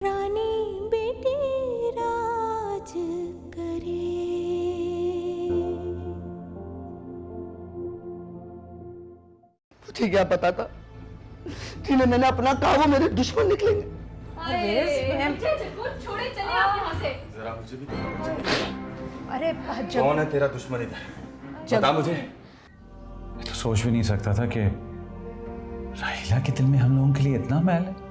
रानी बेटी राज करे। मुझे क्या पता था जिन्हें मैंने अपना कहा वो मेरे दुश्मन निकलेंगे। छोड़े चले आप यहाँ से। जरा मुझे भी पता। अरे कौन है तेरा दुश्मन इधर? बता मुझे। मैं तो सोच भी नहीं सकता था कि राहिला के दिल में हम लोगों के लिए इतना मैल है।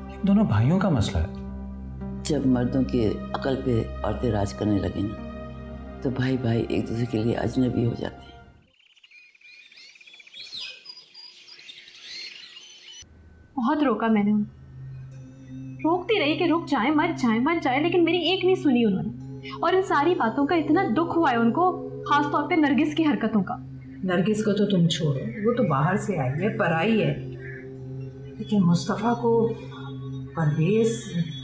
ये दोनों भाइयों का मसला है। जब मर्दों की अकल पे औरतें राज करने लगी ना तो भाई भाई एक दूसरे के लिए अजनबी हो जाते हैं। बहुत रोका मैंने उनको, रोकती रही कि रुक जाए मत जाए, लेकिन मेरी एक नहीं सुनी उन्होंने। और इन सारी बातों का इतना दुख हुआ है उनको, खास तौर पे नरगिस की हरकतों का। नरगिस को तो तुम छोड़ो, वो तो बाहर से आई है, पराई है, लेकिन मुस्तफ़ा को परवेज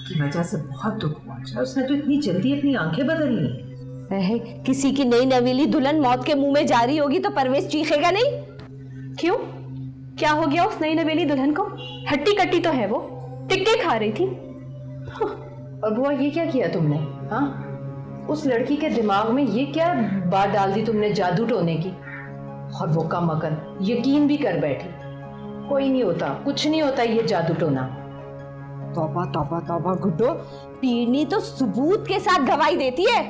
की वजह से बहुत दुख पहुंचा। उसने तो इतनी जल्दी अपनी आंखें बदल ली। किसी की नई नवेली दुल्हन मौत के मुंह में जा रही होगी तो परवेज चीखेगा नहीं? क्यों, क्या हो गया उस नई नवेली दुल्हन को? हट्टी कट्टी तो है वो, टिक्के खा रही थी। और बुआ ये क्या किया तुमने? हाँ, उस लड़की के दिमाग में ये क्या बात डाल दी तुमने जादू टोने की? और वो कम अकल यकीन भी कर बैठी। कोई नहीं होता, कुछ नहीं होता ये जादू टोना। तौबा तौबा तौबा गुड्डो, पीरनी तो सबूत के साथ गवाही देती है।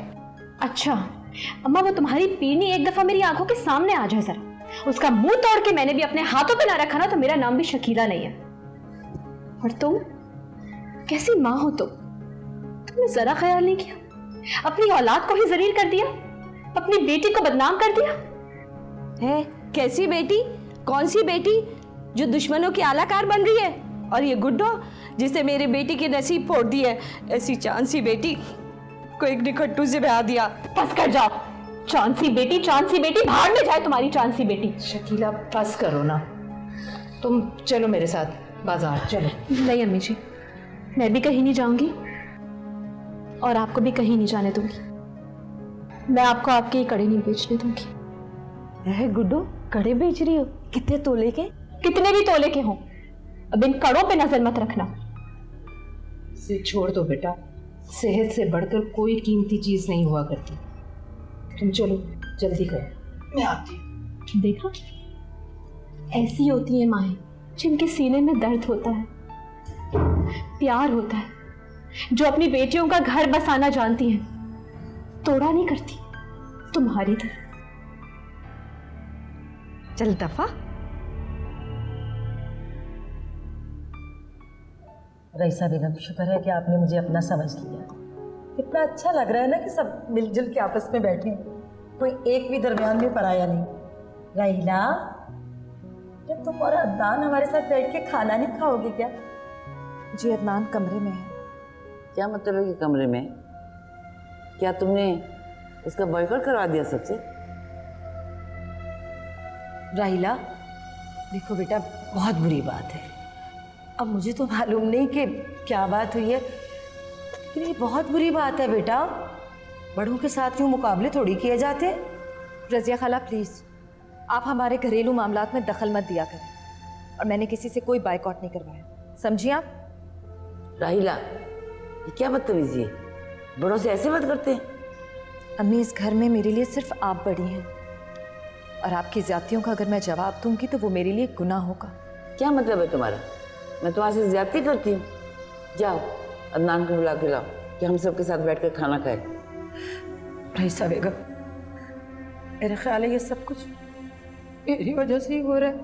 अच्छा अम्मा, वो तुम्हारी पीरनी एक दफा मेरी आंखों के सामने आ जाए जरा, उसका मुंह तोड़ के मैंने भी अपने हाथों पे ना रखा ना तो मेरा नाम भी शकीला नहीं है। और तुम कैसी माँ हो? तुमने जरा ख्याल नहीं किया, अपनी औलाद को ही जलील कर दिया, अपनी बेटी को बदनाम कर दिया। है कैसी बेटी? कौन सी बेटी जो दुश्मनों की आलाकार बन रही है? और ये गुड्डो जिसे मेरे बेटी की नसीब फोड़ दी है, ऐसी चांद सी बेटी को एक निखट्टू से ब्याह दिया। बस कर जाओ, चांद सी बेटी भाड़ में जाए तुम्हारी चांद सी बेटी। शकीला बस करो ना, तुम चलो मेरे साथ बाजार चलो। नहीं अम्मी जी, मैं भी कहीं नहीं जाऊंगी और आपको भी कहीं नहीं जाने दूंगी। मैं आपको आपके ये कड़े नहीं बेचने दूंगी। है गुड्डो, कड़े बेच रही हो? कितने तोले के? कितने भी तोले के हों, अब इन कड़ों पे नजर मत रखना। से छोड़ दो बेटा, सेहत से बढ़कर कोई कीमती चीज नहीं हुआ करती। तुम चलो जल्दी करो, मैं आती हूँ। देखा, ऐसी होती है माएँ जिनके सीने में दर्द होता है, प्यार होता है, जो अपनी बेटियों का घर बसाना जानती हैं, तोड़ा नहीं करती तुम्हारी तरह। चल दफा। रईसा बेगम, शुक्र है कि आपने मुझे अपना समझ लिया। कितना अच्छा लग रहा है ना कि सब मिलजुल के आपस में बैठे हैं, कोई एक भी दरमियान में पराया नहीं। राहिला, क्या तुम और अदनान हमारे साथ बैठ के खाना नहीं खाओगे क्या? जी अदनान कमरे में है। क्या मतलब है कि कमरे में? क्या तुमने उसका बॉयकॉट करवा दिया सबसे? राहिला देखो बेटा, बहुत बुरी बात है। अब मुझे तो मालूम नहीं कि क्या बात हुई है, लेकिन ये बहुत बुरी बात है बेटा। बड़ों के साथ यूँ मुकाबले थोड़ी किए जाते। रज़िया खाला प्लीज़, आप हमारे घरेलू मामलात में दखल मत दिया करें। और मैंने किसी से कोई बायकॉट नहीं करवाया, समझिए आप? राहिला, ये क्या बदतमीजी है? बड़ों से ऐसे बात करते हैं? अम्मी, इस घर में मेरे लिए सिर्फ आप बड़ी हैं, और आपकी ज़्यादतियों का अगर मैं जवाब दूंगी तो वो मेरे लिए गुनाह होगा। क्या मतलब है तुम्हारा? मैं तुम्हारे से ज्यादती करती हूँ? जाओ अदनान को बुला के लाओ कि हम सबके साथ बैठकर खाना खाएं। रईसा बेगम, मेरा ख्याल है ये सब कुछ मेरी वजह से ही हो रहा है।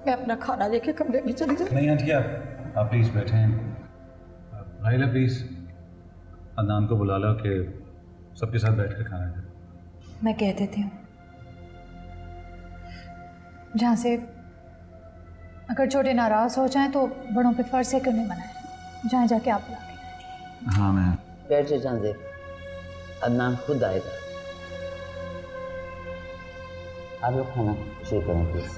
मैं अपना खाना लेके कमरे में चली जाऊँ। नहीं आंटी, आप प्लीज़ बैठें। राहिला प्लीज़ अदनान को बुला लो कि सबके साथ बैठ कर खाना खाएं। मैं कह देती हूँ, जहाँ से अगर छोटे नाराज़ हो जाएं तो बड़ों पे फ़र्ज़ से क्यों नहीं बनाए? जहाँ जाके आप बुला के। हाँ मैं बैठ जाओ जानजेब, अदनान खुद आएगा। आप लोग खाना शुरू करें प्लीज।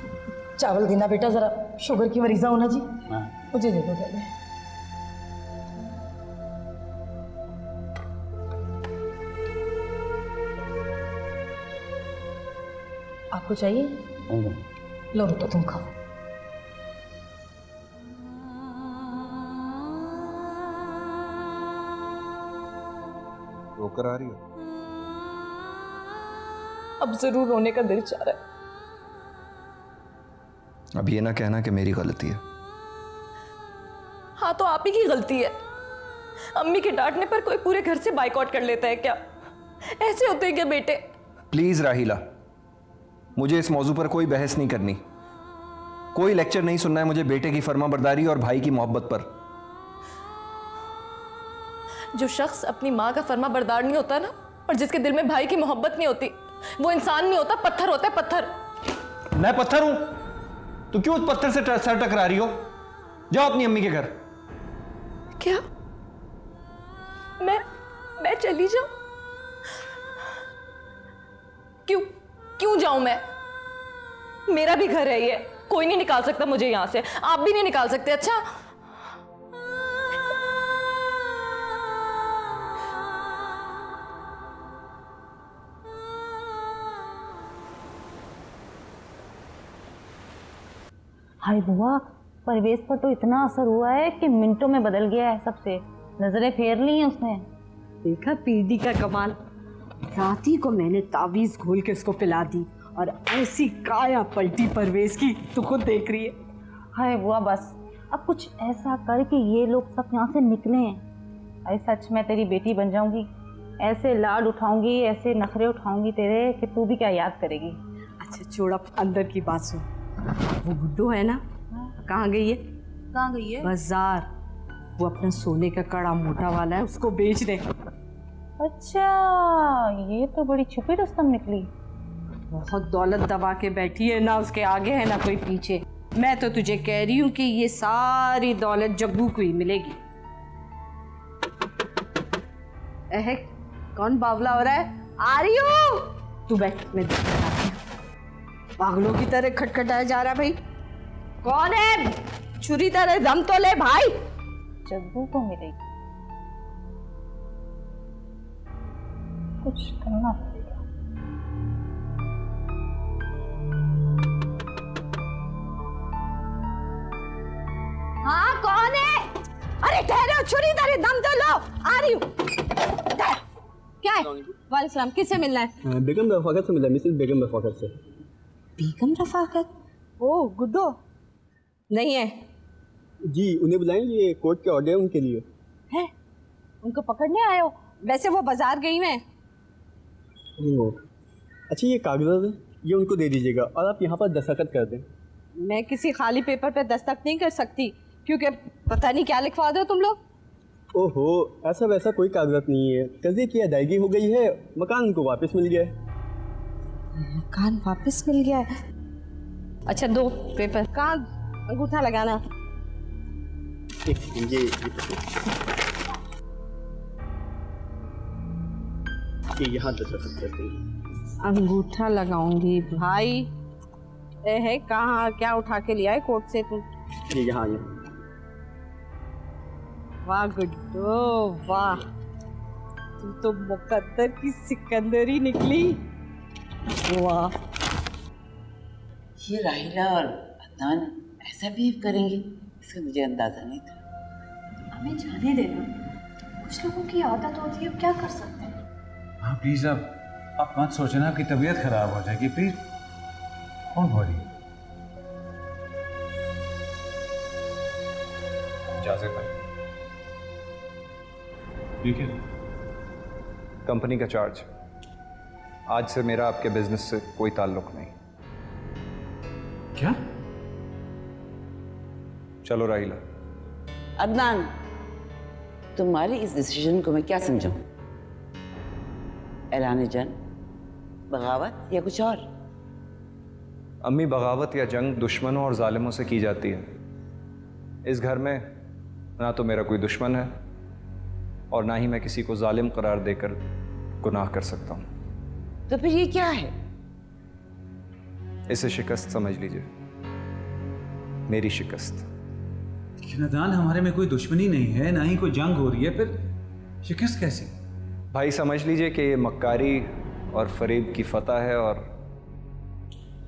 चावल देना बेटा, जरा शुगर की मरीज़ा होना जी। हाँ मुझे दे दो पहले। आपको चाहिए? लो बेटा तुम खाओ। रोकर आ रही हो? अब जरूर रोने का दिल चाह रहा है। अब ये ना कहना कि मेरी गलती है। हाँ तो आप ही की गलती है। अम्मी के डांटने पर कोई पूरे घर से बाइकआउट कर लेता है क्या? ऐसे होते हैं क्या बेटे? प्लीज राहिला, मुझे इस मौजू पर कोई बहस नहीं करनी। कोई लेक्चर नहीं सुनना है मुझे बेटे की फर्माबरदारी और भाई की मोहब्बत पर। जो शख्स अपनी माँ का फर्मा बरदार नहीं होता ना, और जिसके दिल में भाई की मोहब्बत नहीं होती, वो इंसान नहीं होता, पत्थर होता है, पत्थर। मैं पत्थर हूं? तो क्यों उस पत्थर से सर टकरा रही हो? जाओ अपनी अम्मी के घर। क्या मैं चली जाऊं? क्यों जाऊं मैं? मेरा भी घर है ये, कोई नहीं निकाल सकता मुझे यहां से। आप भी नहीं निकाल सकते। अच्छा हाय बुआ, परवेज पर तो इतना असर हुआ है कि मिनटों में बदल गया है। सबसे नजरें फेर ली हैं उसने। देखा पीढ़ी का कमाल। रात ही को मैंने तावीज घोल के उसको पिला दी और ऐसी काया पलटी परवेज की, तो खुद देख रही है। हाय बुआ बस, अब कुछ ऐसा कर कि ये लोग सब यहाँ से निकले हैं। अरे सच में तेरी बेटी बन जाऊंगी, ऐसे लाड उठाऊंगी, ऐसे नखरे उठाऊंगी तेरे कि तू भी क्या याद करेगी। अच्छा छोड़, अब अंदर की बात सुन। वो गुड्डू है ना, कहाँ गई है? कहाँ गई है? बाजार। वो अपना सोने का कड़ा मोटा वाला है, उसको बेच दे। अच्छा, ये तो बड़ी छुपी रुस्तम निकली। बहुत दौलत दबा के बैठी है, ना उसके आगे है ना कोई पीछे। मैं तो तुझे कह रही हूँ कि ये सारी दौलत जग्गू को ही मिलेगी। कौन बावला हो रहा है? आ रही हूँ। तू बैठ, मैं पागलों की तरह खटखटाया जा रहा है। भाई कौन है? छुरी तरह दम तो ले भाई। जग्गू को मिलेगी, कुछ करना पड़ेगा। हाँ कौन है? अरे ठहरो, छुरी तरह दम तो लो। आ रही हूँ। क्या है? वालेकुम सलाम, किससे मिलना है? बेगम रफाकत से मिला, मिसेस बेगम रफाकत से। बेगम रफाकत? ओ गुड्डो नहीं है जी, उन्हें बुलाएं, ये कोर्ट के ऑर्डर है उनके लिए। है? उनको पकड़ने आए हो? वैसे वो बाजार गई हैं। अच्छा, ये कागजात है, ये उनको दे दीजिएगा और आप यहाँ पर दस्तखत कर दें। मैं किसी खाली पेपर पे दस्तखत नहीं कर सकती, क्योंकि पता नहीं क्या लिखवा दो तुम लोग। ओहो, ऐसा वैसा कोई कागजात नहीं है, कर्जे की अदायगी हो गई है, मकान उनको वापस मिल गया है। मकान वापस मिल गया है? अच्छा दो पेपर। कहाँ अंगूठा लगाना? ये यहाँ दस्तखत करते हैं। अंगूठा लगाऊंगी भाई। है कहाँ, क्या उठा के लिया है कोर्ट से तुम? ये यहाँ। वाह गुड्डो वाह, तू तो मुकद्दर की सिकंदरी निकली। वाह। ये राहिला और अदनान ऐसा बिहेव करेंगे, इसका मुझे अंदाजा नहीं था। हमें जाने देना, कुछ लोगों की आदत होती है, अब क्या कर सकते हैं। हाँ प्लीज, आप मत सोचना आपकी तबीयत खराब हो जाएगी प्लीज। कौन हो रही? इजाज़त भाई। ठीक है। कंपनी का चार्ज। आज से मेरा आपके बिजनेस से कोई ताल्लुक नहीं। क्या? चलो राहिला। अदनान, तुम्हारी इस डिसीजन को मैं क्या समझूं? ऐलान जंग, बगावत या कुछ और? अम्मी, बगावत या जंग दुश्मनों और जालिमों से की जाती है। इस घर में ना तो मेरा कोई दुश्मन है और ना ही मैं किसी को जालिम करार देकर गुनाह कर सकता हूं। तो फिर ये क्या है? इसे शिकस्त समझ लीजिए, मेरी शिकस्त। लेकिन अदनान, हमारे में कोई दुश्मनी नहीं है, ना ही कोई जंग हो रही है, फिर शिकस्त कैसी? भाई समझ लीजिए कि ये मक्कारी और फरेब की फतह है और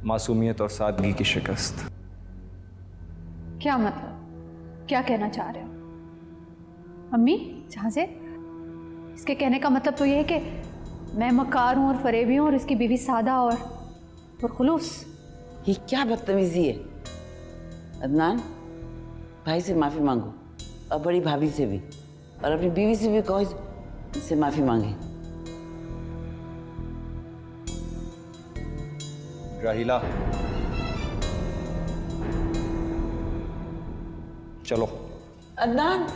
मासूमियत और सादगी की शिकस्त। क्या मतलब, क्या कहना चाह रहे हो? अम्मी जहाँ से इसके कहने का मतलब तो ये है कि मैं मक्कार हूँ और फरेबी हूँ और इसकी बीवी सादा और खुलूस। ये क्या बदतमीजी है? अदनान, भाई से माफ़ी मांगो और बड़ी भाभी से भी, और अपनी बीवी से भी कहो इससे माफ़ी मांगे। राहिला, चलो। अदनान,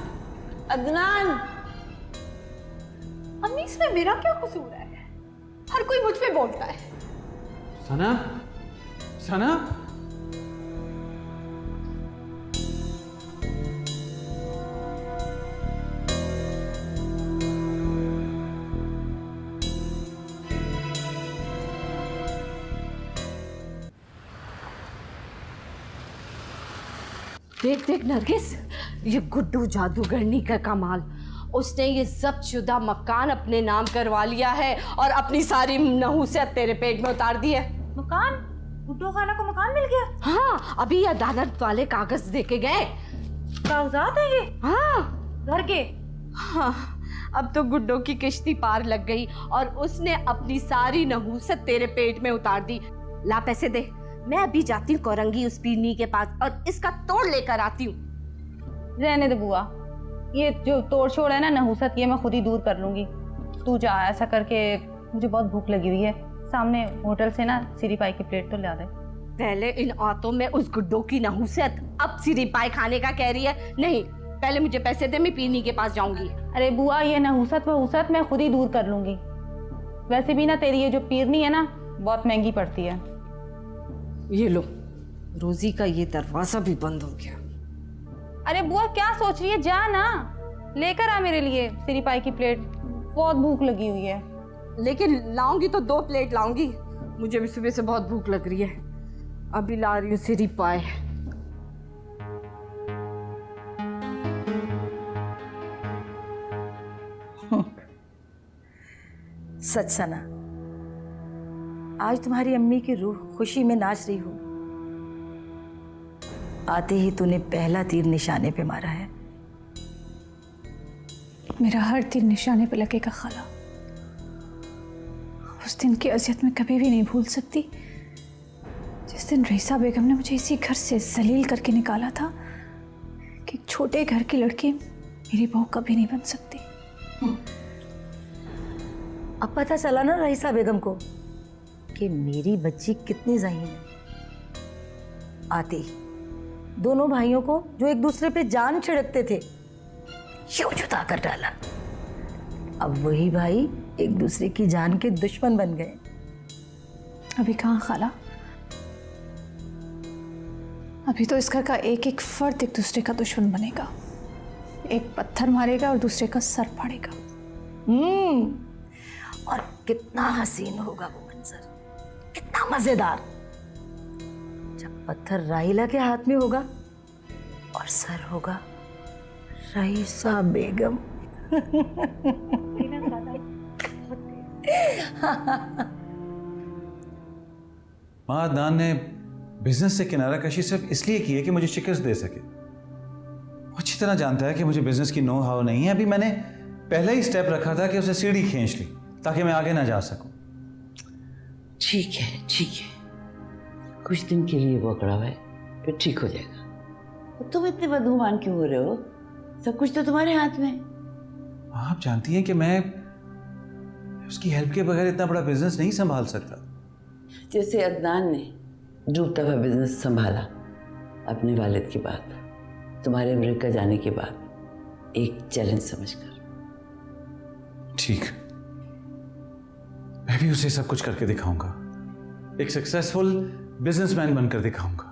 अदनान। अम्मी इसमें मेरा क्या कसूर है? हर कोई मुझ पे बोलता है। सना, सना। देख देख नरगिस, ये गुड्डू जादूगरनी का कमाल। उसने ये जब्त शुदा मकान अपने नाम करवा लिया है और अपनी सारी नहूसियत तेरे पेट में उतार दी है। मकान? गुड्डू खाला को मकान मिल गया? हाँ, अभी अदालत वाले कागज देके गए। कागजात है ये? हाँ, घर के? हाँ, अब तो गुड्डो की किश्ती पार लग गई और उसने अपनी सारी नहूसत तेरे पेट में उतार दी। ला पैसे दे, मैं अभी जाती हूँ कोरंगी उस पीरनी के पास और इसका तोड़ लेकर आती हूँ। रहने दे बुआ, ये जो तोड़ छोड़ है ना नहुसत, ये मैं खुद ही दूर कर लूंगी। तू जा, ऐसा करके मुझे बहुत भूख लगी हुई है, सामने होटल से ना सिरी पाई की प्लेट तो ला दे। पहले इन औरतों में उस गुड्डो की नहूसत, अब सिरी पाई खाने का कह रही है। नहीं, पहले मुझे पैसे दे, मैं पीरनी के पास जाऊंगी। अरे बुआ, ये नहुसत वहुसत मैं खुद ही दूर कर लूंगी। वैसे भी ना तेरी ये जो पीरनी है ना बहुत महंगी पड़ती है। ये लो, रोजी का ये दरवाजा भी बंद हो गया। अरे बुआ क्या सोच रही है, जा ना लेकर आ मेरे लिए सिरी पाई की प्लेट, बहुत भूख लगी हुई है। लेकिन लाऊंगी तो 2 प्लेट लाऊंगी, मुझे भी सुबह से बहुत भूख लग रही है। अभी ला रही हूँ सिरी पाई। सच सना, आज तुम्हारी अम्मी की रूह खुशी में नाच रही हो। आते ही तूने पहला तीर निशाने पे मारा है। मेरा हर तीर निशाने पे लगेगा खाला। उस दिन की अज़ियत मैं कभी भी नहीं भूल सकती, जिस दिन रईसा बेगम ने मुझे इसी घर से जलील करके निकाला था कि एक छोटे घर की लड़की मेरी बहू कभी नहीं बन सकती। अब पता चला ना रईसा बेगम को कि मेरी बच्ची कितनी ज़हीन है। आते ही दोनों भाइयों को जो एक दूसरे पे जान छिड़कते थे, यूं जुदा कर डाला। अब वही भाई एक दूसरे की जान के दुश्मन बन गए। अभी कहाँ खाला, अभी तो इस घर का एक एक फर्द एक दूसरे का दुश्मन बनेगा। एक पत्थर मारेगा और दूसरे का सर फाड़ेगा। और कितना हसीन होगा वो मंजर, कितना मजेदार, जब पत्थर राहिला के हाथ में होगा और सर होगा रईसा बेगम। माँ, अदनान ने बिजनेस से किनारा कशी सिर्फ इसलिए की है कि मुझे शिकस्त दे सके। वो अच्छी तरह जानता है कि मुझे बिजनेस की नो हाव नहीं है। अभी मैंने पहला ही स्टेप रखा था कि उसे सीढ़ी खींच ली ताकि मैं आगे ना जा सकूं। ठीक है, ठीक है, कुछ दिन के लिए वो अकड़ा हुआ है, फिर ठीक हो जाएगा। तो तुम इतने बदगुमान क्यों हो रहे हो? सब कुछ तो तुम्हारे हाथ में। आप जानती हैं कि मैं उसकी हेल्प के बगैर इतना बड़ा बिजनेस नहीं संभाल सकता। जैसे अदनान ने डूबता हुआ बिजनेस संभाला अपने वालिद के बाद, तुम्हारे अमेरिका जाने के बाद, एक चैलेंज समझकर। ठीक, मैं भी उसे सब कुछ करके दिखाऊंगा, एक सक्सेसफुल बिजनेसमैन बनकर दिखाऊंगा।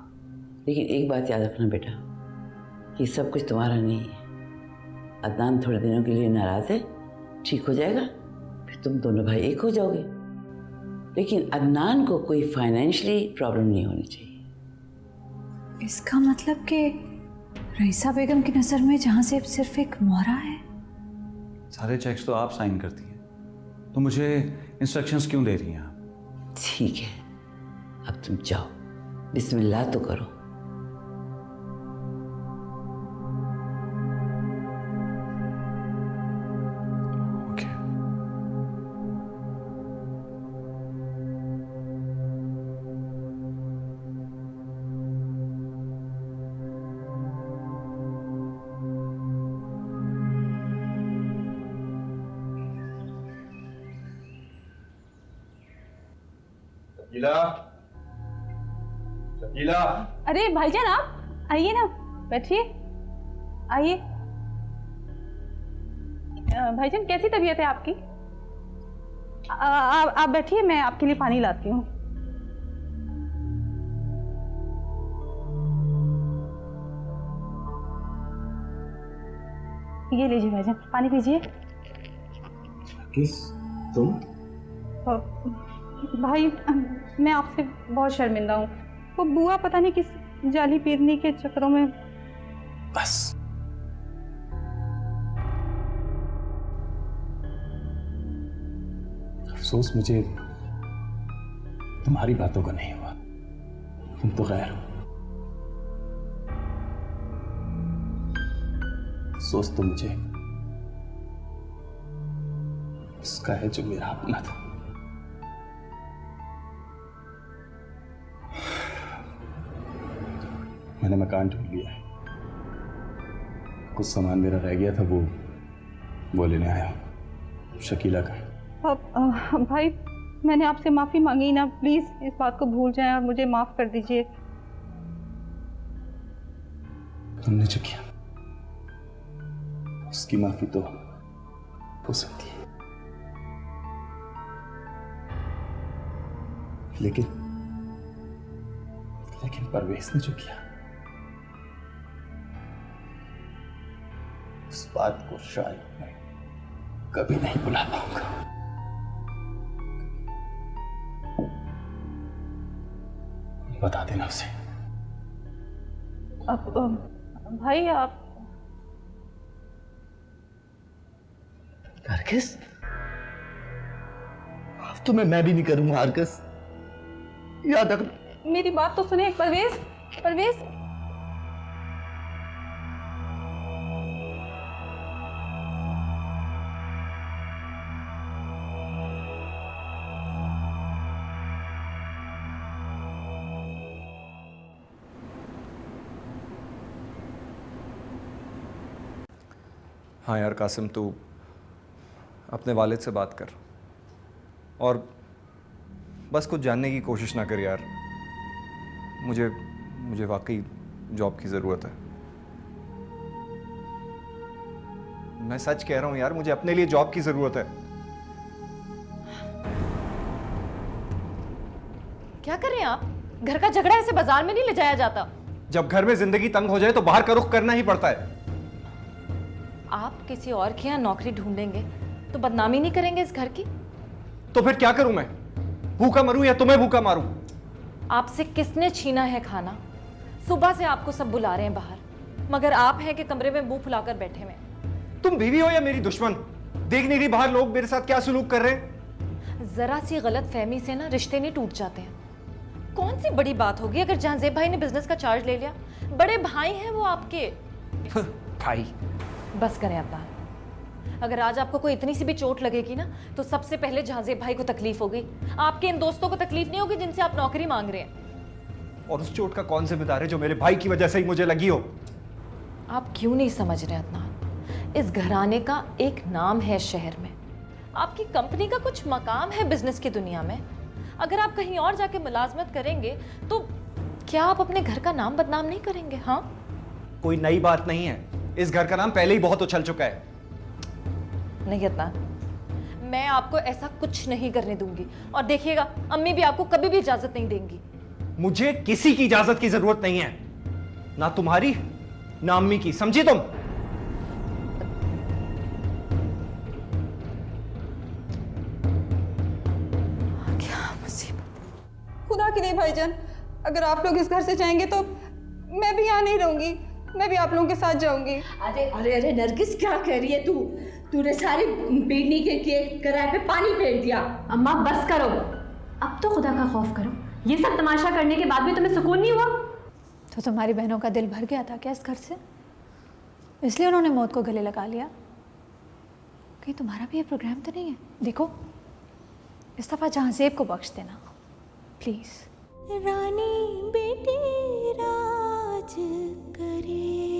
लेकिन एक बात याद रखना बेटा, कि सब कुछ तुम्हारा नहीं है। अदनान थोड़े दिनों के लिए नाराज है, ठीक हो जाएगा, फिर तुम दोनों भाई एक हो जाओगे। लेकिन अदनान को कोई फाइनेंशियली प्रॉब्लम नहीं होनी चाहिए। इसका मतलब कि रईसा बेगम की नज़र में जहां से सिर्फ एक मोहरा है। सारे चेक्स तो आप साइन करती हैं, तो मुझे इंस्ट्रक्शंस क्यों दे रही हैं आप? ठीक है, अब तुम जाओ, बिस्मिल्लाह तो करो। ओके। शकीला, शकीला। अरे भाईजान आप आइए ना, बैठिए, आइए। भाईजान कैसी तबीयत है आपकी? आप बैठिए, मैं आपके लिए पानी लाती हूँ। ये लीजिए भाईजान, पानी पीजिए। किस तुम? भाई मैं आपसे बहुत शर्मिंदा हूँ। वो बुआ पता नहीं किस जाली पीरनी के चक्करों में। बस अफसोस मुझे तुम्हारी बातों का नहीं हुआ, तुम तो खैर हो। अफसोस तो मुझे उसका है जो मेरा अपना था। मैंने मकान ढूंढ लिया है, कुछ सामान मेरा रह गया था, वो लेने आया शकीला का। भाई मैंने आपसे माफी मांगी ना, प्लीज इस बात को भूल जाएं और मुझे माफ कर दीजिए। तुमने जो किया उसकी माफी तो हो सकती है, लेकिन परवेज ने जो किया उस बात को शायद मैं कभी नहीं भुला पाऊंगा। बता देना उसे। भाई आप हरगिज़, अब तो मैं भी नहीं करूंगा हरगिज़, याद रखना। मेरी बात तो सुने परवेज, परवेज। हाँ यार कासिम, तू अपने वालिद से बात कर और बस कुछ जानने की कोशिश ना कर यार। मुझे वाकई जॉब की ज़रूरत है। मैं सच कह रहा हूँ यार, मुझे अपने लिए जॉब की ज़रूरत है। क्या कर रहे हैं आप? घर का झगड़ा ऐसे बाजार में नहीं ले जाया जाता। जब घर में जिंदगी तंग हो जाए तो बाहर का रुख करना ही पड़ता है। आप किसी और के यहाँ नौकरी ढूंढेंगे तो बदनामी नहीं करेंगे इस घर की? तो फिर क्या करूं मैं? भूखा मरूं या तुम्हें भूखा मारूं? आपसे किसने छीना है खाना? सुबह से आपको सब बुला रहे हैं बाहर, मगर आप हैं कि कमरे में मुंह फुलाकर बैठे हुए। तुम बीवी हो या मेरी दुश्मन? देख नहीं रही बाहर लोग मेरे साथ क्या सलूक कर रहे हैं? जरा सी गलत फहमी से ना रिश्ते नहीं टूट जाते हैं। कौन सी बड़ी बात होगी अगर जहांजेब भाई ने बिजनेस का चार्ज ले लिया? बड़े भाई हैं वो आपके। भाई बस करें अब्बास, अगर आज आपको कोई इतनी सी भी चोट लगेगी ना तो सबसे पहले जहांजेब भाई को तकलीफ होगी। आपके इन दोस्तों को तकलीफ नहीं होगी जिनसे आप नौकरी मांग रहे हैं। और उस चोट का कौन जिम्मेदार है जो मेरे भाई की वजह से ही मुझे लगी हो? आप क्यों नहीं समझ रहे अदनान? इस घराने का एक नाम है शहर में, आपकी कंपनी का कुछ मकाम है बिजनेस की दुनिया में। अगर आप कहीं और जाके मुलाजमत करेंगे तो क्या आप अपने घर का नाम बदनाम नहीं करेंगे? हाँ, कोई नई बात नहीं है, इस घर का नाम पहले ही बहुत उछल चुका है। नहीं अदनान, मैं आपको ऐसा कुछ नहीं करने दूंगी और देखिएगा अम्मी भी आपको कभी भी इजाजत नहीं देंगी। मुझे किसी की इजाजत की जरूरत नहीं है, ना तुम्हारी ना अम्मी की, समझी तुम? क्या मुसीबत। खुदा की नहीं भाईजान, अगर आप लोग इस घर से जाएंगे तो मैं भी यहाँ नहीं रहूंगी, मैं भी आप लोगों के साथ जाऊंगी। अरे अरे अरे नरगिस, क्या कह रही है तू? तूने सारी बीड़नी के किराए पे पानी फेर दिया। अम्मा बस करो, अब तो खुदा का खौफ करो। ये सब तमाशा करने के बाद भी तुम्हें सुकून नहीं हुआ? तो तुम्हारी बहनों का दिल भर गया था क्या इस घर से? इसलिए उन्होंने मौत को गले लगा लिया? कहीं तुम्हारा भी ये प्रोग्राम तो नहीं है? देखो इस दफ़ा जहांजेब को बख्श देना प्लीज़। रानी बेटी राज करे।